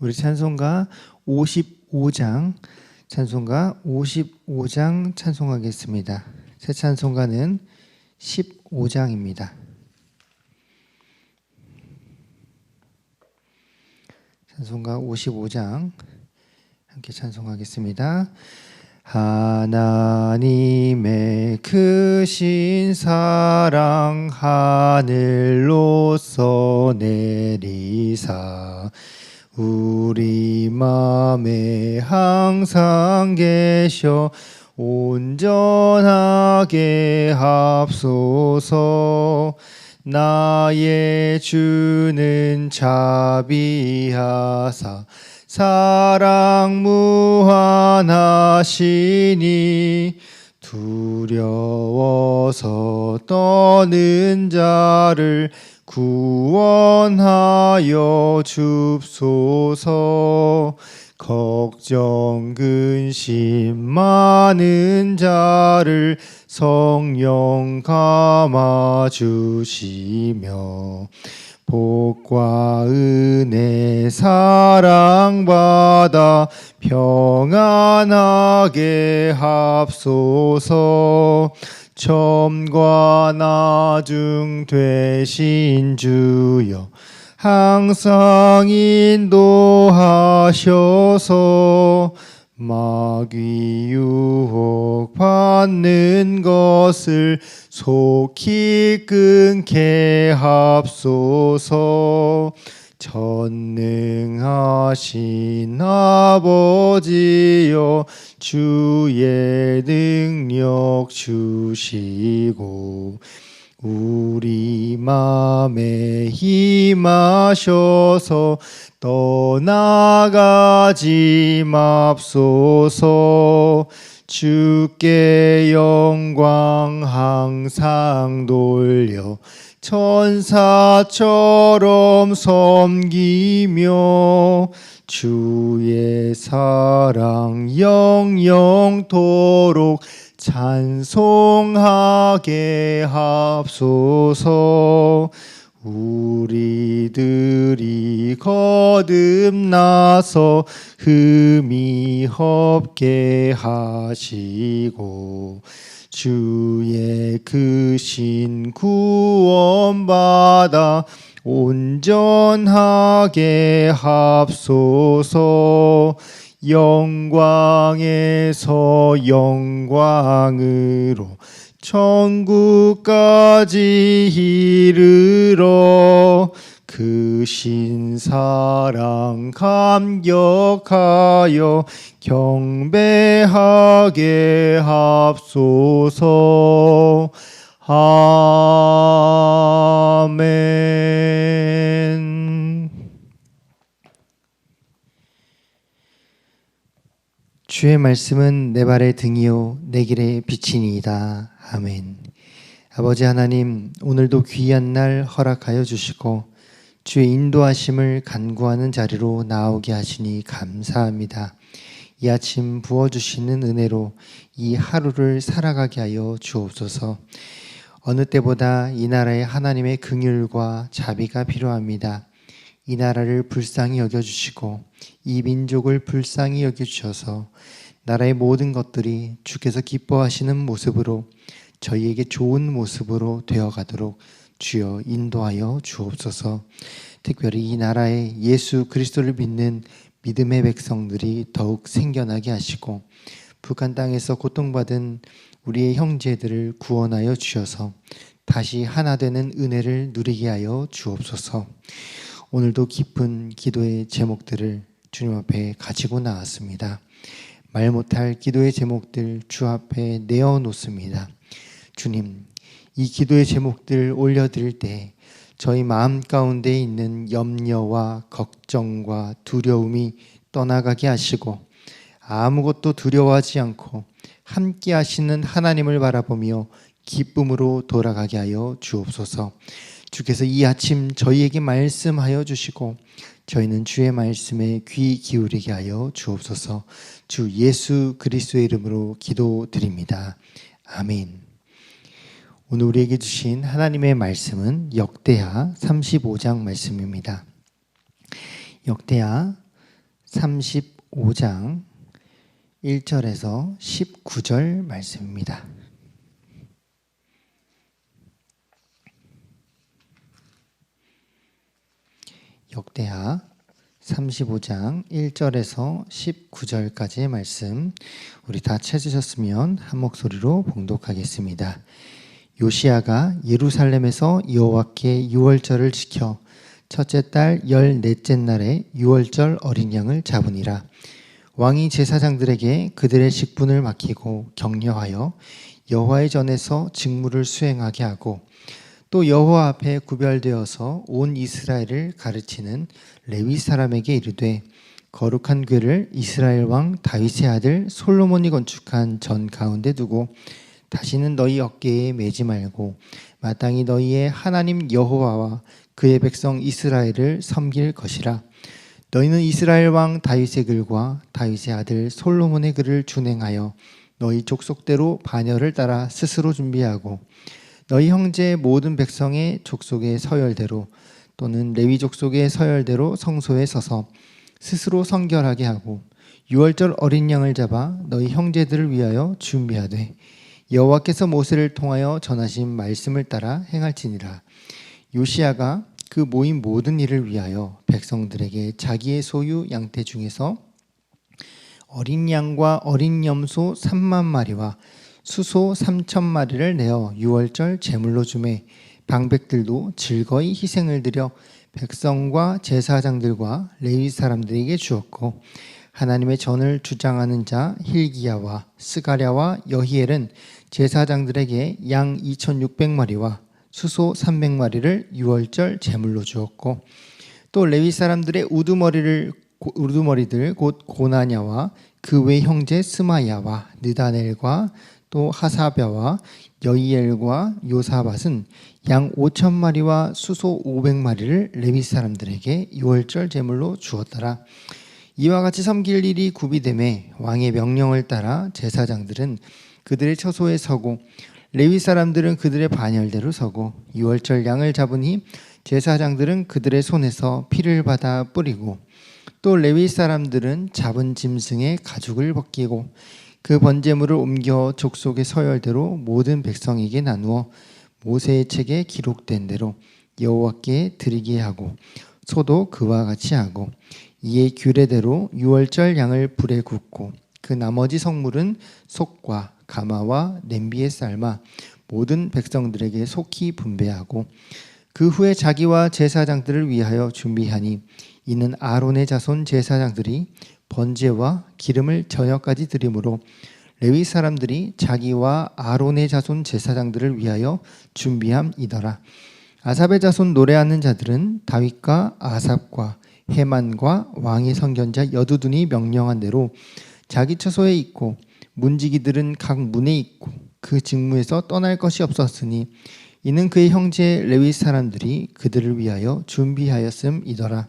우리 찬송가 55장 찬송하겠습니다. 새 찬송가는 15장입니다. 찬송가 55장 함께 찬송하겠습니다. 하나님의 크신 사랑 하늘로서 내리사 우리 맘에 항상 계셔 온전하게 합소서. 나의 주는 자비하사 사랑 무한하시니 두려워서 떠는 자를 구원하여 줍소서. 걱정 근심 많은 자를 성령 감아주시며 복과 은혜 사랑받아 평안하게 합소서. 점과 나중 되신 주여 항상 인도하셔서 마귀 유혹 받는 것을 속히 끊게 합소서. 전능하신 아버지여 주의 능력 주시고 우리 맘에 힘하셔서 떠나가지 맙소서. 주께 영광 항상 돌려 천사처럼 섬기며 주의 사랑 영영토록 찬송하게 합소서. 우리들이 거듭나서 흠이 없게 하시고 주의 크신 구원받아 온전하게 합소서. 영광에서 영광으로 천국까지 이르러 크신 사랑 감격하여 경배하게 합소서. 아멘. 주의 말씀은 내 발의 등이요 내 길의 빛이니이다. 아멘. 아버지 하나님, 오늘도 귀한 날 허락하여 주시고 주의 인도하심을 간구하는 자리로 나오게 하시니 감사합니다. 이 아침 부어주시는 은혜로 이 하루를 살아가게 하여 주옵소서. 어느 때보다 이 나라에 하나님의 긍휼과 자비가 필요합니다. 이 나라를 불쌍히 여겨주시고 이 민족을 불쌍히 여겨주셔서 나라의 모든 것들이 주께서 기뻐하시는 모습으로 저희에게 좋은 모습으로 되어가도록 주여 인도하여 주옵소서. 특별히 이 나라에 예수 그리스도를 믿는 믿음의 백성들이 더욱 생겨나게 하시고 북한 땅에서 고통받은 우리의 형제들을 구원하여 주셔서 다시 하나 되는 은혜를 누리게 하여 주옵소서. 오늘도 깊은 기도의 제목들을 주님 앞에 가지고 나왔습니다. 말 못할 기도의 제목들 주 앞에 내어놓습니다. 주님, 이 기도의 제목들 올려드릴 때 저희 마음 가운데 있는 염려와 걱정과 두려움이 떠나가게 하시고 아무것도 두려워하지 않고 함께 하시는 하나님을 바라보며 기쁨으로 돌아가게 하여 주옵소서. 주께서 이 아침 저희에게 말씀하여 주시고 저희는 주의 말씀에 귀 기울이게 하여 주옵소서. 주 예수 그리스도의 이름으로 기도드립니다. 아멘. 오늘 우리에게 주신 하나님의 말씀은 역대하 35장 말씀입니다. 역대하 35장 1절에서 19절 말씀입니다. 역대하 35장 1절에서 19절까지의 말씀, 우리 다 찾으셨으면 한 목소리로 봉독하겠습니다. 요시야가 예루살렘에서 여호와께 유월절을 지켜 첫째 달 14째 날에 유월절 어린 양을 잡으니라. 왕이 제사장들에게 그들의 직분을 맡기고 격려하여 여호와의 전에서 직무를 수행하게 하고, 또 여호와 앞에 구별되어서 온 이스라엘을 가르치는 레위 사람에게 이르되, 거룩한 궤를 이스라엘 왕 다윗의 아들 솔로몬이 건축한 전 가운데 두고 다시는 너희 어깨에 매지 말고 마땅히 너희의 하나님 여호와와 그의 백성 이스라엘을 섬길 것이라. 너희는 이스라엘 왕 다윗의 글과 다윗의 아들 솔로몬의 글을 준행하여 너희 족속대로 반열을 따라 스스로 준비하고, 너희 형제 모든 백성의 족속의 서열대로 또는 레위 족속의 서열대로 성소에 서서 스스로 성결하게 하고, 유월절 어린 양을 잡아 너희 형제들을 위하여 준비하되 여호와께서 모세를 통하여 전하신 말씀을 따라 행할지니라. 요시야가 그 모인 모든 일을 위하여 백성들에게 자기의 소유 양떼 중에서 어린 양과 어린 염소 3만 마리와 수소 3천 마리를 내어 유월절 제물로 주매, 방백들도 즐거이 희생을 드려 백성과 제사장들과 레위 사람들에게 주었고, 하나님의 전을 주장하는 자 hil기야와 스가랴와 여히엘은 제사장들에게 양 2,600마리와 수소 300마리를 유월절 제물로 주었고, 또 레위 사람들의 우두머리들 곧 고나냐와 그 외 형제 스마야와 느다넬과 또 하사벼와 여이엘과 요사밧은 양 5,000마리와 수소 500마리를 레위 사람들에게 유월절 제물로 주었더라. 이와 같이 섬길 일이 구비되매 왕의 명령을 따라 제사장들은 그들의 처소에 서고 레위 사람들은 그들의 반열대로 서고, 유월절 양을 잡으니 제사장들은 그들의 손에서 피를 받아 뿌리고, 또 레위 사람들은 잡은 짐승의 가죽을 벗기고 그 번제물을 옮겨 족속의 서열대로 모든 백성에게 나누어 모세의 책에 기록된 대로 여호와께 드리게 하고, 소도 그와 같이 하고, 이에 규례대로 유월절 양을 불에 굽고 그 나머지 성물은 속과 가마와 냄비에 삶아 모든 백성들에게 속히 분배하고, 그 후에 자기와 제사장들을 위하여 준비하니, 이는 아론의 자손 제사장들이 번제와 기름을 저녁까지 드림으로 레위 사람들이 자기와 아론의 자손 제사장들을 위하여 준비함이더라. 아삽의 자손 노래하는 자들은 다윗과 아삽과 헤만과 왕의 선견자 여두둔이 명령한 대로 자기 처소에 있고, 문지기들은 각 문에 있고 그 직무에서 떠날 것이 없었으니, 이는 그의 형제 레위 사람들이 그들을 위하여 준비하였음이더라.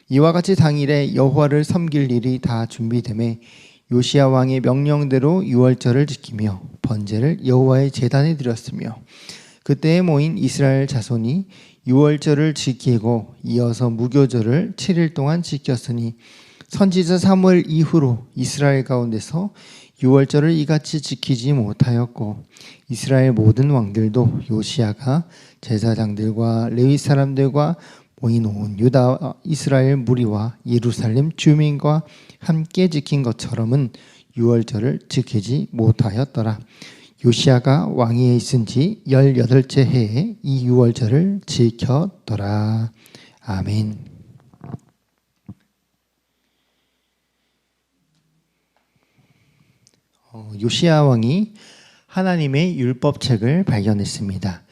이와 같이 당일에 여호와를 섬길 일이 다 준비되매 요시야 왕의 명령대로 유월절을 지키며 번제를 여호와의 제단에 드렸으며, 그때에 모인 이스라엘 자손이 유월절을 지키고 이어서 무교절을 7일 동안 지켰으니, 선지자 사무엘 이후로 이스라엘 가운데서 유월절을 이같이 지키지 못하였고, 이스라엘 모든 왕들도 요시야가 제사장들과 레위 사람들과 모인 온 유다 이스라엘 무리와 예루살렘 주민과 함께 지킨 것처럼은 유월절을 지키지 못하였더라. 요시야가 왕위에 있은 지 18째 해에 이 유월절을 지켰더라. 아멘. 요시야 왕이 하나님의 율법책을 발견했습니다.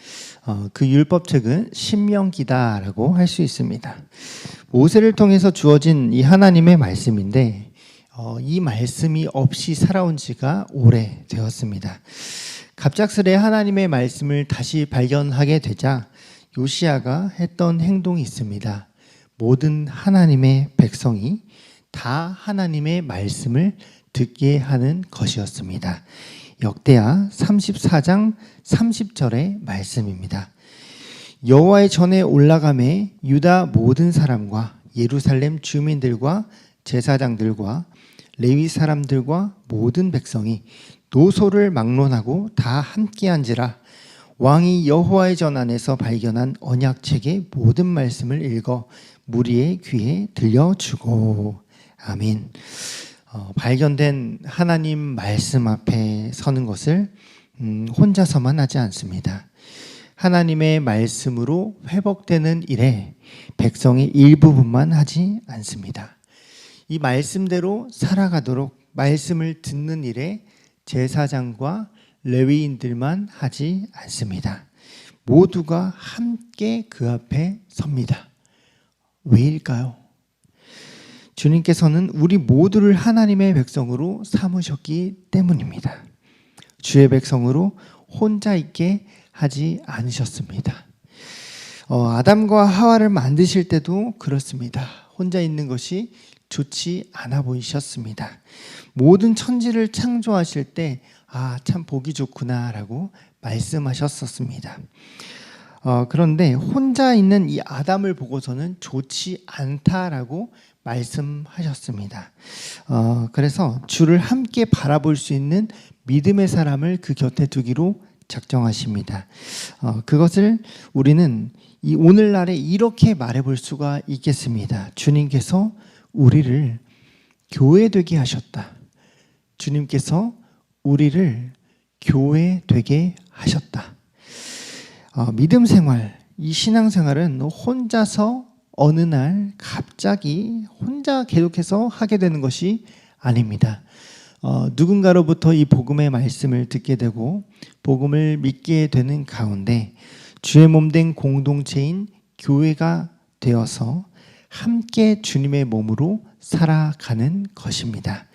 그 율법책은 신명기다라고 할 수 있습니다. 모세를 통해서 주어진 이 하나님의 말씀인데, 이 말씀이 없이 살아온 지가 오래되었습니다. 갑작스레 하나님의 말씀을 다시 발견하게 되자 요시야가 했던 행동이 있습니다. 모든 하나님의 백성이 다 하나님의 말씀을 듣게 하는 것이었습니다. 역대하 34장 30절의 말씀입니다. 여호와의 전에 올라가매 유다 모든 사람과 예루살렘 주민들과 제사장들과 레위 사람들과 모든 백성이 노소를 막론하고 다 함께 한지라 왕이 여호와의 전 안에서 발견한 언약책의 모든 말씀을 읽어 무리의 귀에 들려주고. 아멘. 발견된 하나님 말씀 앞에 서는 것을 혼자서만 하지 않습니다. 하나님의 말씀으로 회복되는 일에 백성의 일부분만 하지 않습니다. 이 말씀대로 살아가도록 말씀을 듣는 일에 제사장과 레위인들만 하지 않습니다. 모두가 함께 그 앞에 섭니다. 왜일까요? 주님께서는 우리 모두를 하나님의 백성으로 삼으셨기 때문입니다. 주의 백성으로 혼자 있게 하지 않으셨습니다. 아담과 하와를 만드실 때도 그렇습니다. 혼자 있는 것이 좋지 않아 보이셨습니다. 모든 천지를 창조하실 때 참 보기 좋구나라고 말씀하셨었습니다. 그런데 혼자 있는 이 아담을 보고서는 좋지 않다라고 말씀하셨습니다. 그래서 주를 함께 바라볼 수 있는 믿음의 사람을 그 곁에 두기로 작정하십니다. 그것을 우리는 이 오늘날에 이렇게 말해볼 수가 있겠습니다. 주님께서 우리를 교회 되게 하셨다. 주님께서 우리를 교회 되게 하셨다. 믿음 생활, 이 신앙 생활은 혼자서 어느 날 갑자기 혼자 계속해서 하게 되는 것이 아닙니다. 누군가로부터 이 복음의 말씀을 듣게 되고 복음을 믿게 되는 가운데 주의 몸된 공동체인 교회가 되어서 함께 주님의 몸으로 살아가는 것입니다.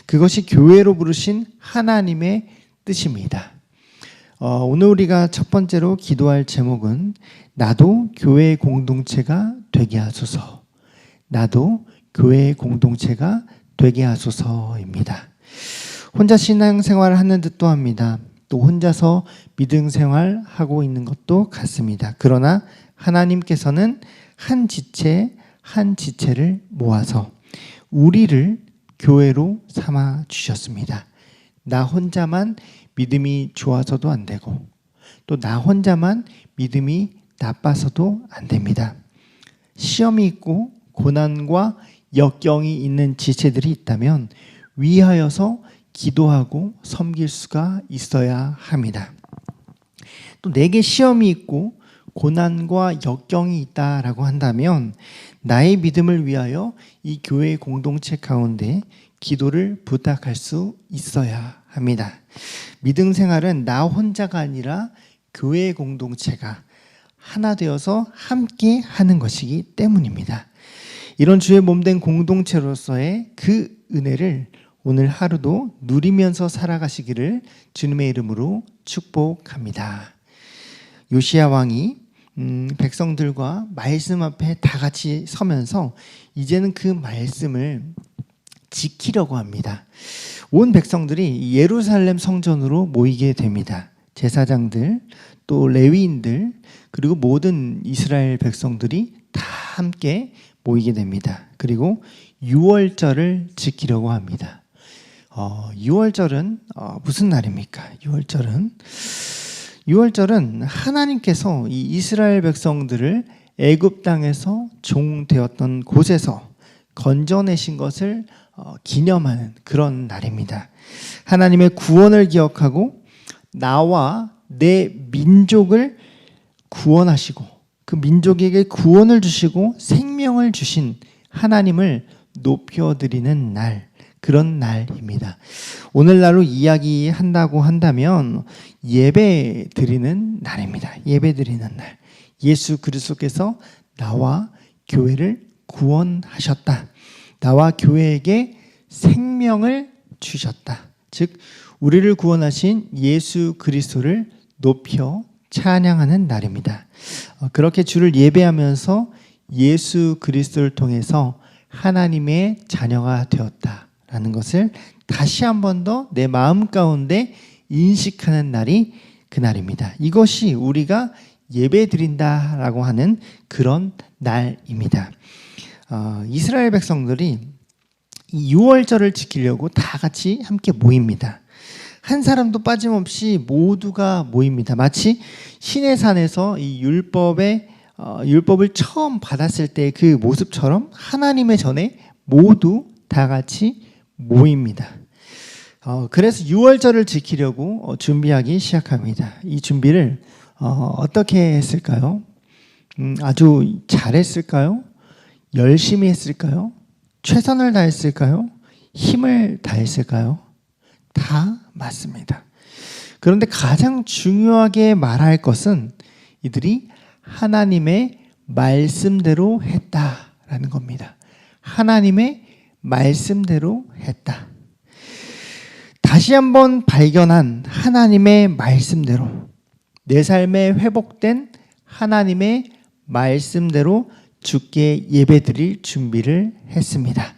그것이 교회로 부르신 하나님의 뜻입니다. 오늘 우리가 첫 번째로 기도할 제목은 나도 교회 공동체가 되게 하소서. 나도 교회 공동체가 되게 하소서입니다. 혼자 신앙생활을 하는 듯도 합니다. 또 혼자서 믿음 생활하고 있는 것도 같습니다. 그러나 하나님께서는 한 지체 한 지체를 모아서 우리를 교회로 삼아 주셨습니다. 나 혼자만 믿음이 좋아서도 안 되고 또 나 혼자만 믿음이 나빠서도 안 됩니다. 시험이 있고 고난과 역경이 있는 지체들이 있다면 위하여서 기도하고 섬길 수가 있어야 합니다. 또 내게 시험이 있고 고난과 역경이 있다라고 한다면 나의 믿음을 위하여 이 교회 공동체 가운데 기도를 부탁할 수 있어야 합니다. 믿음 생활은 나 혼자가 아니라 교회 공동체가 하나 되어서 함께 하는 것이기 때문입니다. 이런 주의 몸된 공동체로서의 그 은혜를 오늘 하루도 누리면서 살아가시기를 주님의 이름으로 축복합니다. 요시야 왕이 백성들과 말씀 앞에 다 같이 서면서 이제는 그 말씀을 지키려고 합니다. 온 백성들이 예루살렘 성전으로 모이게 됩니다. 제사장들, 또 레위인들, 그리고 모든 이스라엘 백성들이 다 함께 모이게 됩니다. 그리고 유월절을 지키려고 합니다. 유월절은 무슨 날입니까? 유월절은 하나님께서 이 이스라엘 백성들을 애굽 땅에서 종 되었던 곳에서 건져내신 것을 기념하는 그런 날입니다. 하나님의 구원을 기억하고 나와 내 민족을 구원하시고 그 민족에게 구원을 주시고 생명을 주신 하나님을 높여드리는 날, 그런 날입니다. 오늘날로 이야기한다고 한다면 예배 드리는 날입니다. 예배 드리는 날. 예수 그리스도께서 나와 교회를 구원하셨다. 나와 교회에게 생명을 주셨다. 즉 우리를 구원하신 예수 그리스도를 높여 찬양하는 날입니다. 그렇게 주를 예배하면서 예수 그리스도를 통해서 하나님의 자녀가 되었다라는 것을 다시 한 번 더 내 마음 가운데 인식하는 날이 그날입니다. 이것이 우리가 예배 드린다라고 하는 그런 날입니다. 이스라엘 백성들이 이 유월절을 지키려고 다 같이 함께 모입니다. 한 사람도 빠짐없이 모두가 모입니다. 마치 시내산에서 이 율법을 처음 받았을 때 그 모습처럼 하나님의 전에 모두 다 같이 모입니다. 그래서 유월절을 지키려고 준비하기 시작합니다. 이 준비를 어떻게 했을까요? 아주 잘했을까요? 열심히 했을까요? 최선을 다했을까요? 힘을 다했을까요? 다 맞습니다. 그런데 가장 중요하게 말할 것은 이들이 하나님의 말씀대로 했다라는 겁니다. 하나님의 말씀대로 했다. 다시 한번 발견한 하나님의 말씀대로, 내 삶에 회복된 하나님의 말씀대로 주께 예배드릴 준비를 했습니다.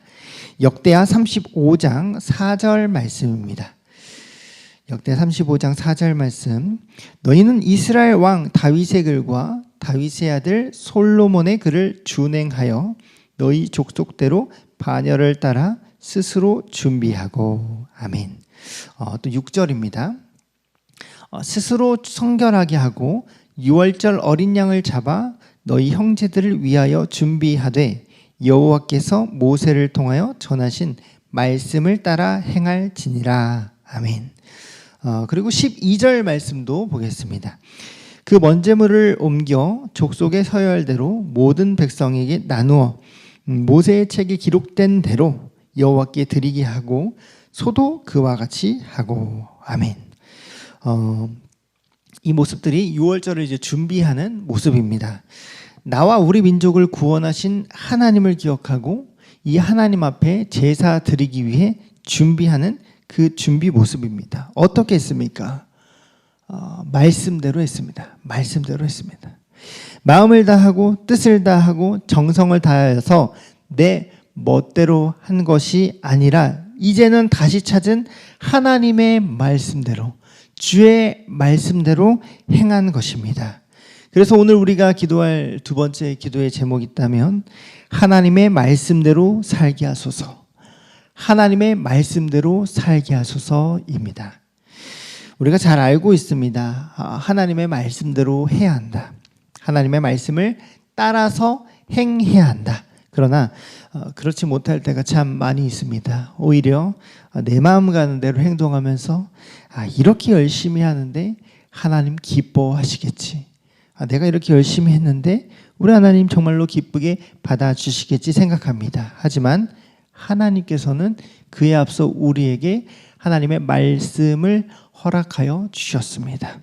역대하 35장 4절 말씀입니다. 역대하 35장 4절 말씀. 너희는 이스라엘 왕 다윗의 글과 다윗의 아들 솔로몬의 글을 준행하여 너희 족속대로 반열을 따라 스스로 준비하고. 아멘. 또 6절입니다. 스스로 성결하게 하고 유월절 어린 양을 잡아 너희 형제들을 위하여 준비하되 여호와께서 모세를 통하여 전하신 말씀을 따라 행할지니라. 아멘. 그리고 12절 말씀도 보겠습니다. 그 먼제물을 옮겨 족속의 서열대로 모든 백성에게 나누어 모세의 책에 기록된 대로 여호와께 드리게 하고 소도 그와 같이 하고. 아멘. 이 모습들이 유월절을 이제 준비하는 모습입니다. 나와 우리 민족을 구원하신 하나님을 기억하고 이 하나님 앞에 제사 드리기 위해 준비하는 그 준비 모습입니다. 어떻게 했습니까? 말씀대로 했습니다. 말씀대로 했습니다. 마음을 다하고 뜻을 다하고 정성을 다하여서 내 멋대로 한 것이 아니라 이제는 다시 찾은 하나님의 말씀대로, 주의 말씀대로 행한 것입니다. 그래서 오늘 우리가 기도할 두 번째 기도의 제목이 있다면 하나님의 말씀대로 살게 하소서, 하나님의 말씀대로 살게 하소서입니다. 우리가 잘 알고 있습니다. 하나님의 말씀대로 해야 한다. 하나님의 말씀을 따라서 행해야 한다. 그러나 그렇지 못할 때가 참 많이 있습니다. 오히려 내 마음 가는 대로 행동하면서 이렇게 열심히 하는데 하나님 기뻐하시겠지. 내가 이렇게 열심히 했는데 우리 하나님 정말로 기쁘게 받아주시겠지 생각합니다. 하지만 하나님께서는 그에 앞서 우리에게 하나님의 말씀을 허락하여 주셨습니다.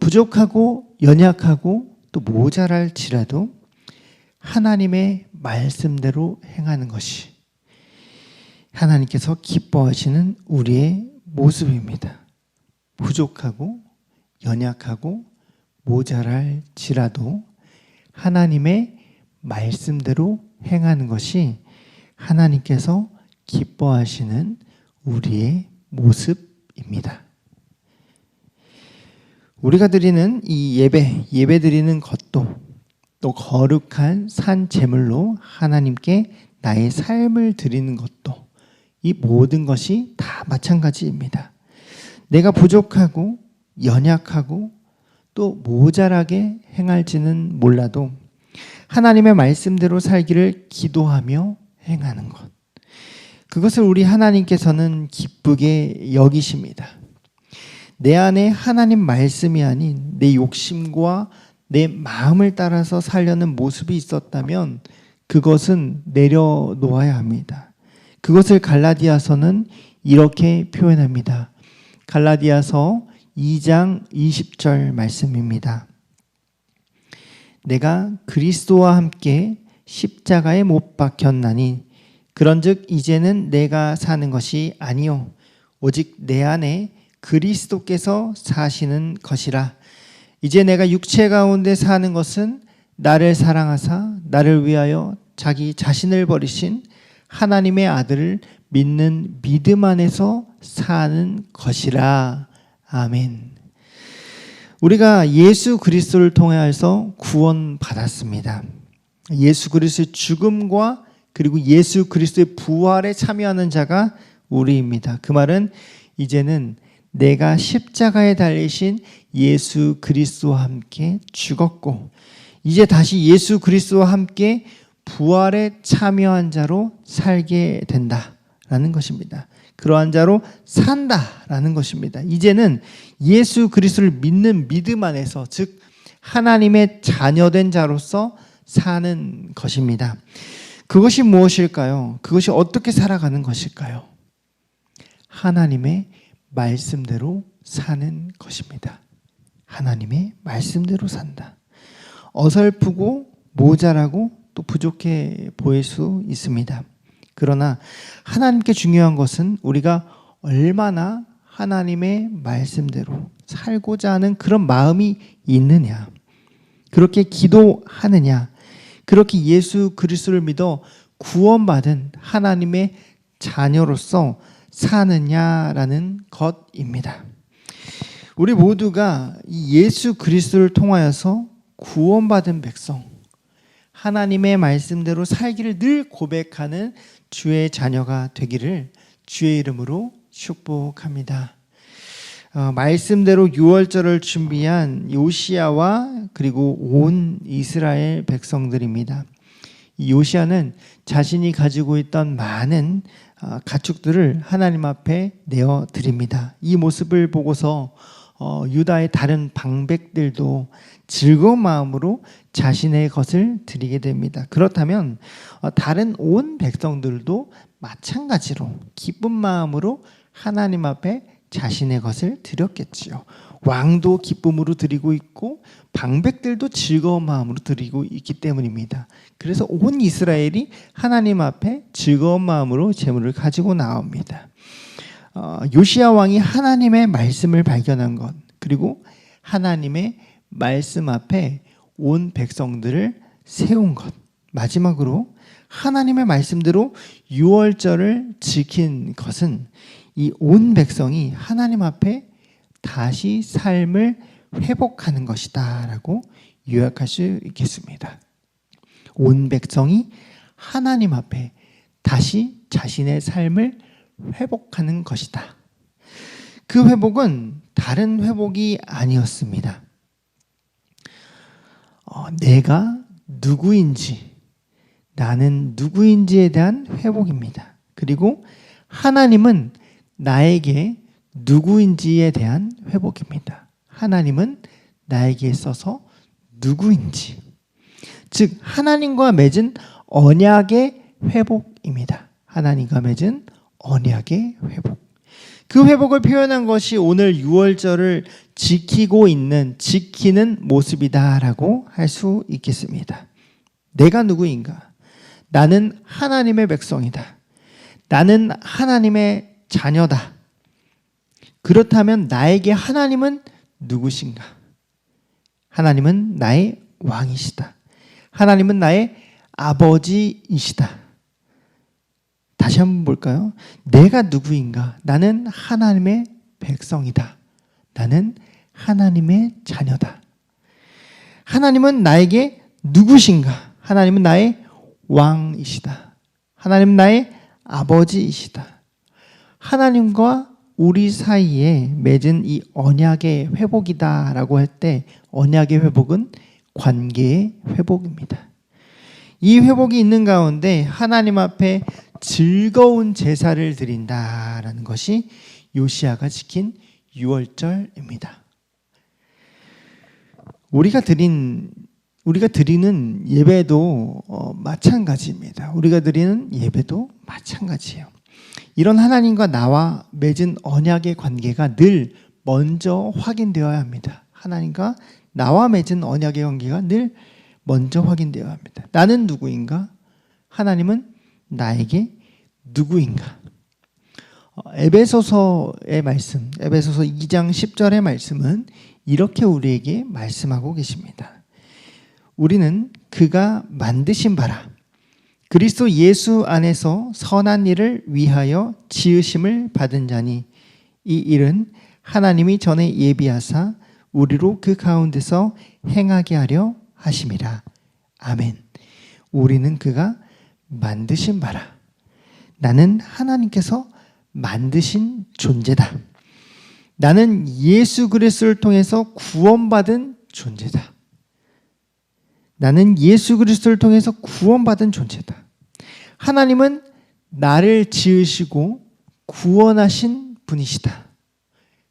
부족하고 연약하고 또 모자랄지라도 하나님의 말씀대로 행하는 것이 하나님께서 기뻐하시는 우리의 모습입니다. 부족하고 연약하고 모자랄지라도 하나님의 말씀대로 행하는 것이 하나님께서 기뻐하시는 우리의 모습입니다. 우리가 드리는 이 예배 드리는 것도 또 거룩한 산 제물로 하나님께 나의 삶을 드리는 것도 이 모든 것이 다 마찬가지입니다. 내가 부족하고 연약하고 또 모자라게 행할지는 몰라도 하나님의 말씀대로 살기를 기도하며 행하는 것, 그것을 우리 하나님께서는 기쁘게 여기십니다. 내 안에 하나님 말씀이 아닌 내 욕심과 내 마음을 따라서 살려는 모습이 있었다면 그것은 내려놓아야 합니다. 그것을 갈라디아서는 이렇게 표현합니다. 갈라디아서 2장 20절 말씀입니다. 내가 그리스도와 함께 십자가에 못 박혔나니 그런즉 이제는 내가 사는 것이 아니요 오직 내 안에 그리스도께서 사시는 것이라. 이제 내가 육체 가운데 사는 것은 나를 사랑하사 나를 위하여 자기 자신을 버리신 하나님의 아들을 믿는 믿음 안에서 사는 것이라. 아멘. 우리가 예수 그리스도를 통해서 구원받았습니다. 예수 그리스도의 죽음과 그리고 예수 그리스도의 부활에 참여하는 자가 우리입니다. 그 말은 이제는 내가 십자가에 달리신 예수 그리스도와 함께 죽었고 이제 다시 예수 그리스도와 함께 부활에 참여한 자로 살게 된다라는 것입니다. 그러한 자로 산다라는 것입니다. 이제는 예수 그리스도를 믿는 믿음 안에서, 즉 하나님의 자녀된 자로서 사는 것입니다. 그것이 무엇일까요? 그것이 어떻게 살아가는 것일까요? 하나님의 말씀대로 사는 것입니다. 하나님의 말씀대로 산다. 어설프고 모자라고 또 부족해 보일 수 있습니다. 그러나 하나님께 중요한 것은 우리가 얼마나 하나님의 말씀대로 살고자 하는 그런 마음이 있느냐, 그렇게 기도하느냐, 그렇게 예수 그리스도를 믿어 구원받은 하나님의 자녀로서 사느냐라는 것입니다. 우리 모두가 이 예수 그리스도를 통하여서 구원받은 백성, 하나님의 말씀대로 살기를 늘 고백하는 주의 자녀가 되기를 주의 이름으로 축복합니다. 말씀대로 유월절을 준비한 요시야와 그리고 온 이스라엘 백성들입니다. 이 요시야는 자신이 가지고 있던 많은 가축들을 하나님 앞에 내어 드립니다. 이 모습을 보고서 유다의 다른 방백들도 즐거운 마음으로 자신의 것을 드리게 됩니다. 그렇다면 다른 온 백성들도 마찬가지로 기쁜 마음으로 하나님 앞에 자신의 것을 드렸겠지요. 왕도 기쁨으로 드리고 있고 방백들도 즐거운 마음으로 드리고 있기 때문입니다. 그래서 온 이스라엘이 하나님 앞에 즐거운 마음으로 제물을 가지고 나옵니다. 요시야 왕이 하나님의 말씀을 발견한 것, 그리고 하나님의 말씀 앞에 온 백성들을 세운 것, 마지막으로 하나님의 말씀대로 유월절을 지킨 것은 이 온 백성이 하나님 앞에 다시 삶을 회복하는 것이다 라고 요약할 수 있겠습니다. 온 백성이 하나님 앞에 다시 자신의 삶을 회복하는 것이다. 그 회복은 다른 회복이 아니었습니다. 내가 누구인지, 나는 누구인지에 대한 회복입니다. 그리고 하나님은 나에게 누구인지에 대한 회복입니다. 하나님은 나에게 있어서 누구인지, 즉 하나님과 맺은 언약의 회복입니다. 하나님과 맺은 언약의 회복. 그 회복을 표현한 것이 오늘 유월절을 지키는 모습이다라고 할 수 있겠습니다. 내가 누구인가? 나는 하나님의 백성이다. 나는 하나님의 자녀다. 그렇다면 나에게 하나님은 누구신가? 하나님은 나의 왕이시다. 하나님은 나의 아버지이시다. 다시 한번 볼까요? 내가 누구인가? 나는 하나님의 백성이다. 나는 하나님의 자녀다. 하나님은 나에게 누구신가? 하나님은 나의 왕이시다. 하나님은 나의 아버지이시다. 하나님과 우리 사이에 맺은 이 언약의 회복이다라고 할 때 언약의 회복은 관계의 회복입니다. 이 회복이 있는 가운데 하나님 앞에 즐거운 제사를 드린다라는 것이 요시야가 지킨 유월절입니다. 우리가 드리는 예배도 마찬가지입니다. 우리가 드리는 예배도 마찬가지예요. 이런 하나님과 나와 맺은 언약의 관계가 늘 먼저 확인되어야 합니다. 하나님과 나와 맺은 언약의 관계가 늘 먼저 확인되어야 합니다. 나는 누구인가? 하나님은 나에게 누구인가? 에베소서의 말씀, 에베소서 2장 10절의 말씀은 이렇게 우리에게 말씀하고 계십니다. 우리는 그가 만드신 바라 그리스도 예수 안에서 선한 일을 위하여 지으심을 받은 자니 이 일은 하나님이 전에 예비하사 우리로 그 가운데서 행하게 하려 하심이라. 아멘. 우리는 그가 만드신 바라. 나는 하나님께서 만드신 존재다. 나는 예수 그리스도를 통해서 구원받은 존재다. 나는 예수 그리스도를 통해서 구원받은 존재다. 하나님은 나를 지으시고 구원하신 분이시다.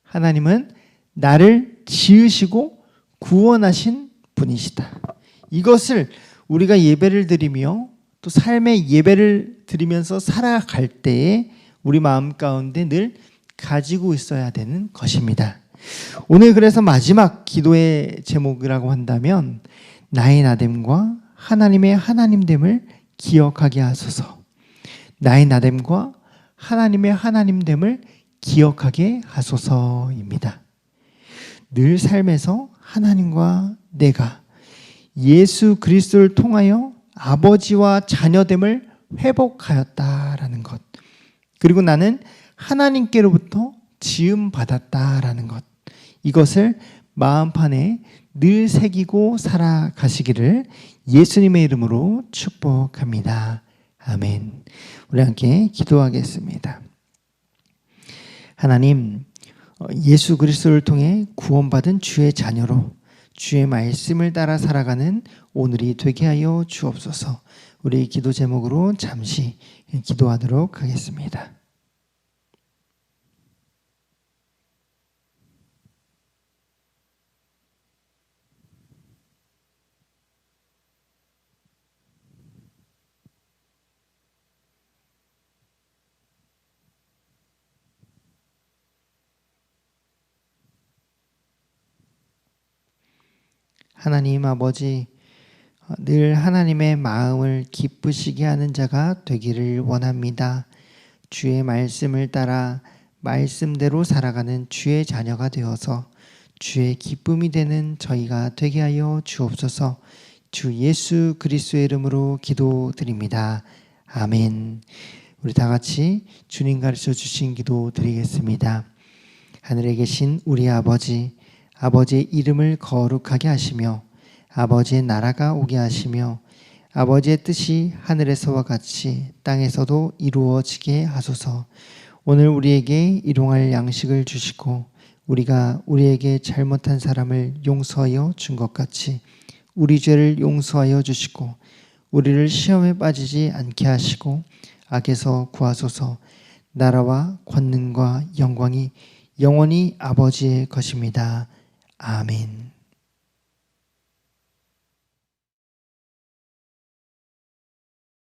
하나님은 나를 지으시고 구원하신 분이시다. 이것을 우리가 예배를 드리며 또 삶의 예배를 드리면서 살아갈 때에 우리 마음 가운데 늘 가지고 있어야 되는 것입니다. 오늘 그래서 마지막 기도의 제목이라고 한다면 나의 나됨과 하나님의 하나님됨을 기억하게 하소서. 나의 나됨과 하나님의 하나님됨을 기억하게 하소서입니다. 늘 삶에서 하나님과 내가 예수 그리스도를 통하여 아버지와 자녀됨을 회복하였다라는 것. 그리고 나는 하나님께로부터 지음 받았다라는 것. 이것을 마음판에 늘 새기고 살아가시기를 예수님의 이름으로 축복합니다. 아멘. 우리 함께 기도하겠습니다. 하나님, 예수 그리스도를 통해 구원받은 주의 자녀로 주의 말씀을 따라 살아가는 오늘이 되게 하여 주옵소서. 우리 기도 제목으로 잠시 기도하도록 하겠습니다. 하나님 아버지, 늘 하나님의 마음을 기쁘시게 하는 자가 되기를 원합니다. 주의 말씀을 따라 말씀대로 살아가는 주의 자녀가 되어서 주의 기쁨이 되는 저희가 되게 하여 주옵소서. 주 예수 그리스도의 이름으로 기도드립니다. 아멘. 우리 다 같이 주님 가르쳐 주신 기도 드리겠습니다. 하늘에 계신 우리 아버지, 아버지의 이름을 거룩하게 하시며 아버지의 나라가 오게 하시며 아버지의 뜻이 하늘에서와 같이 땅에서도 이루어지게 하소서. 오늘 우리에게 일용할 양식을 주시고 우리가 우리에게 잘못한 사람을 용서하여 준 것 같이 우리 죄를 용서하여 주시고 우리를 시험에 빠지지 않게 하시고 악에서 구하소서. 나라와 권능과 영광이 영원히 아버지의 것입니다. 아멘.